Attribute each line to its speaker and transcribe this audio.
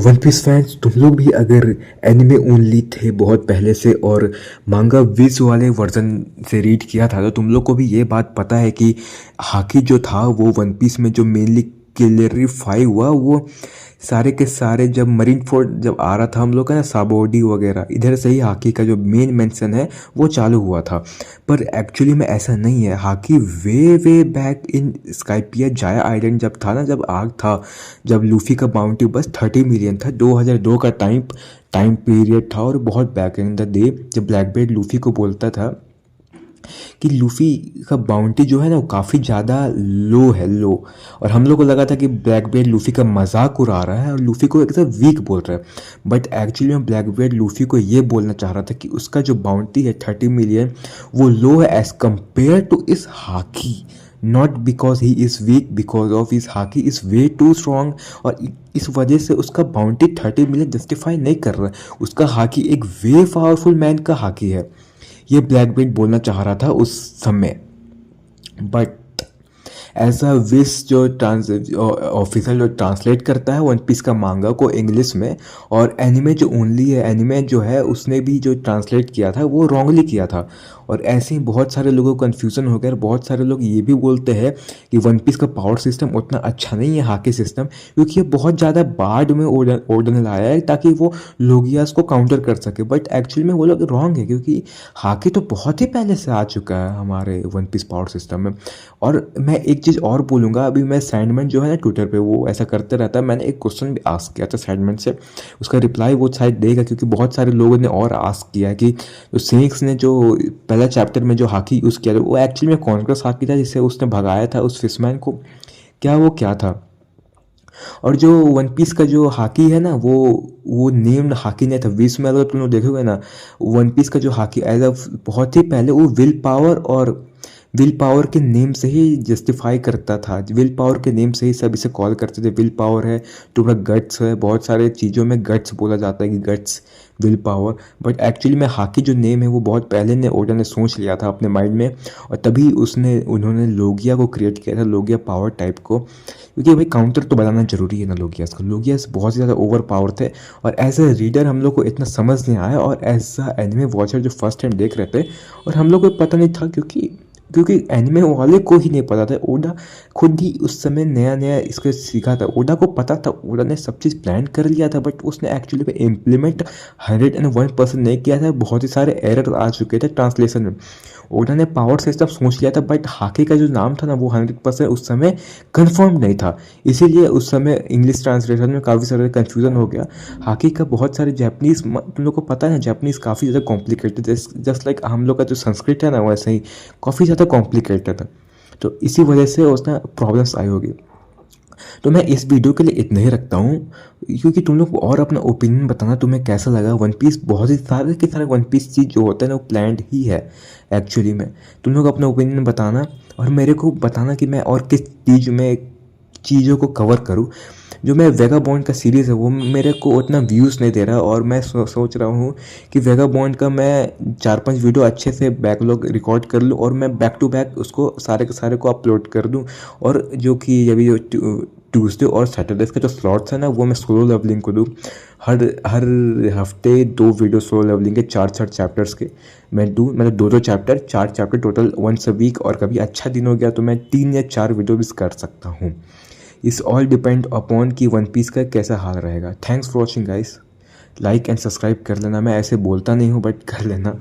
Speaker 1: One piece fans, तुम लोग भी अगर एनिमे ओनली थे बहुत पहले से और मांगा विज वाले वर्जन से रीड किया था तो तुम लोग को भी ये बात पता है कि हाकी जो था वो वन पीस में जो मेनली क्लियरिफाई हुआ वो सारे के सारे जब मरीन फोर्ड जब आ रहा था हम लोग का ना साबोडी वगैरह इधर से ही हाकी का जो मेन मेंशन है वो चालू हुआ था। पर एक्चुअली में ऐसा नहीं है। Hockey way way back in स्काइपिया जाया आइलैंड जब था ना, जब आग था, जब लूफी का बाउंटी बस 30 मिलियन था, 2002 का टाइम पीरियड था और बहुत बैक इन द डे जब ब्लैकबेर्ड लूफी को बोलता था कि लूफी का बाउंटी जो है ना वो काफ़ी ज़्यादा लो है, लो। और हम लोग को लगा था कि ब्लैकबेर्ड लूफी का मजाक उड़ा रहा है और लूफी को एकदम वीक बोल रहा है। बट एक्चुअली में ब्लैकबेर्ड लूफी को ये बोलना चाह रहा था कि उसका जो बाउंटी है 30 मिलियन वो लो है एज कम्पेयर टू इस हाकी। Not because he is weak, because of इस हाकी इज़ वे टू स्ट्रॉन्ग। और इस वजह से उसका बाउंटी 30 मिलियन जस्टिफाई नहीं कर रहा है। उसका हाकी एक वे पावरफुल मैन का हाकी है, ये ब्लैकबेर्ड बोलना चाह रहा था उस समय। बट एज अ विश जो ऑफिशियल जो ट्रांसलेट करता है वन पीस का मांगा को इंग्लिश में, और एनिमे जो ओनली है, एनिमे जो है उसने भी जो ट्रांसलेट किया था वो रॉन्गली किया था। और ऐसे ही बहुत सारे लोगों को कन्फ्यूज़न हो गया और बहुत सारे लोग ये भी बोलते हैं कि वन पीस का पावर सिस्टम उतना अच्छा नहीं है हाकी सिस्टम, क्योंकि ये बहुत ज़्यादा बाद में ओर्डन लाया है ताकि वो लोगियास को काउंटर कर सके। बट एक्चुअली में वो लोग रॉन्ग है, क्योंकि हाकी तो बहुत ही पहले से आ चुका है हमारे वन पीस पावर सिस्टम में। और मैं एक चीज़ और बोलूँगा, अभी मैं सैंडमैन जो है ना ट्विटर पे वो ऐसा करते रहता है, मैंने एक क्वेश्चन भी आस्क किया था सैंडमैन से, उसका रिप्लाई वो शायद देगा क्योंकि बहुत सारे लोगों ने और आस्क किया है कि जो सिनिक्स ने जो पहला चैप्टर में जो हाकी यूज़ किया था वो एक्चुअली में कॉन्ग्रेस हाकी था जिससे उसने भगाया था उस फिशमैन को, क्या वो क्या था। और जो वन पीस का जो हाकी है ना वो नेम्ड हाकी नहीं था विश में, अगर तुम लोग देखोगे ना वन पीस का जो हाकी एज अ बहुत ही पहले वो विल पावर के नेम से ही जस्टिफाई करता था। विल पावर के नेम से ही सब इसे कॉल करते थे, विल पावर है तुम्हारा, गट्स है, बहुत सारे चीज़ों में गट्स बोला जाता है कि guts will power. But actually में हाकी जो नेम है वो बहुत पहले ने ओडा ने सोच लिया था अपने माइंड में, और तभी उन्होंने लोगिया को क्रिएट किया था, लोगिया पावर टाइप को, क्योंकि भाई काउंटर तो बनाना जरूरी है ना लोगियास को। लोगियास बहुत ज़्यादा ओवर पावर थे और एज अ रीडर हम लोग को इतना समझ नहीं आया, और एज अ एनिमे वॉचर जो फर्स्ट हैंड देख रहे थे और हम लोग को पता नहीं था, क्योंकि एनिमे वाले को ही नहीं पता था। ओडा खुद ही उस समय नया नया इसको सीखा था, ओडा को पता था, ओडा ने सब चीज़ प्लान कर लिया था, बट उसने एक्चुअली में इम्प्लीमेंट 101% नहीं किया था। बहुत ही सारे एरर आ चुके थे ट्रांसलेशन में। ओडा ने पावर सिस्टम सोच लिया था बट हाकी का जो नाम था ना वो 100% उस समय कंफर्म नहीं था, इसीलिए उस समय इंग्लिश ट्रांसलेशन में काफ़ी सारे कन्फ्यूज़न हो गया। हाकी का बहुत सारे जापानीज़, तुम लोग को पता है जापानीज़ काफ़ी ज़्यादा कॉम्प्लिकेटेड, जस्ट लाइक हम लोग का जो संस्कृत है ना वैसे ही काफ़ी ज़्यादा कॉम्प्लिकेटेड है, तो इसी वजह से उसने प्रॉब्लम्स आई होगी। तो मैं इस वीडियो के लिए इतना ही रखता हूँ, क्योंकि तुम लोग को और अपना ओपिनियन बताना तुम्हें कैसा लगा वन पीस। बहुत ही सारे के सारे वन पीस चीज़ जो होता है ना वो प्लान्ड ही है एक्चुअली में। तुम लोग अपना ओपिनियन बताना और मेरे को बताना कि मैं और किस चीज़ों को कवर करूँ। जो मैं वेगा बॉन्ड का सीरीज़ है वो मेरे को उतना व्यूज़ नहीं दे रहा, और मैं सोच रहा हूँ कि वेगा बॉन्ड का मैं 4-5 वीडियो अच्छे से बैकलॉग रिकॉर्ड कर लूँ और मैं बैक टू बैक उसको सारे के सारे को अपलोड कर दूँ। और जो कि अभी जो ट्यूसडे और सैटरडेज का जो स्लॉट्स है ना वो मैं सोलो लेवलिंग को दूँ। हर हर हफ्ते 2 वीडियो सोलो लेवलिंग के 4-4 चैप्टर्स के मैं दूँ, मतलब 2-2 chapter, 4 chapter total once a week. और कभी अच्छा दिन हो गया तो मैं 3 या 4 वीडियो भी कर सकता हूँ। इस ऑल डिपेंड अपॉन कि वन पीस का कैसा हाल रहेगा। Thanks for watching guys, like and subscribe कर लेना। मैं ऐसे बोलता नहीं हूँ बट कर लेना।